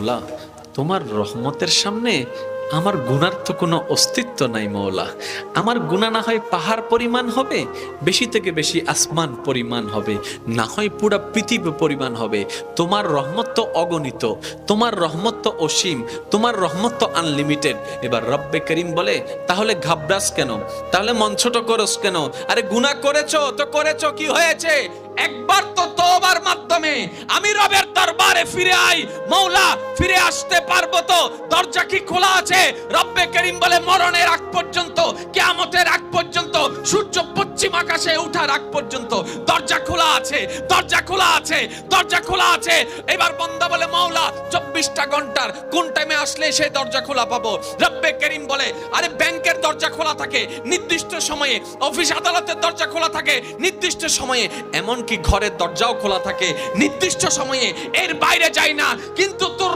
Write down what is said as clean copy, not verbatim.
মৌলা, তোমার রহমতের সামনে আমার গুনার তো কোনো অস্তিত্ব নাই মৌলা। আমার গুনাহ না হয় পাহাড় পরিমাণ হবে, বেশি থেকে বেশি আসমান পরিমাণ হবে, না হয় পুরা পৃথিবী পরিমাণ হবে। তোমার রহমত তো অগণিত, তোমার রহমত তো অসীম, তোমার রহমত তো আনলিমিটেড। এবার রব্বে করিম বলে, তাহলে ঘাবড়াস কেন, তাহলে মন ছোট করস কেন? আরে গুনাহ করেছো তো করেছো, কি হয়েছে? একবার তো তওবার মাধ্যমে আমি রবের দরবারে ফিরে আই। মৌলা, ফিরে আসতে পারবো তো? দরজা কি খোলা আছে? রব্বে করিম বলে, মরণের আগ পর্যন্ত, কিয়ামতের আগ পর্যন্ত, সূর্য পশ্চিম আকাশে ওঠার আগ পর্যন্ত দরজা খোলা আছে, দরজা খোলা আছে, দরজা খোলা আছে। এবার বান্দা বলে, মৌলা 24টা ঘন্টার কোন টাইমে আসলে সেই দরজা খোলা পাবো? রব্বে করিম বলে, আরে ব্যাংকের দরজা খোলা থাকে নির্দিষ্ট সময়ে, অফিস আদালতের দরজা খোলা থাকে নির্দিষ্ট সময়ে, এমনকি ঘরের দরজাও খোলা থাকে নির্দিষ্ট সময়ে, এর বাইরে যায় না। কিন্তু তোর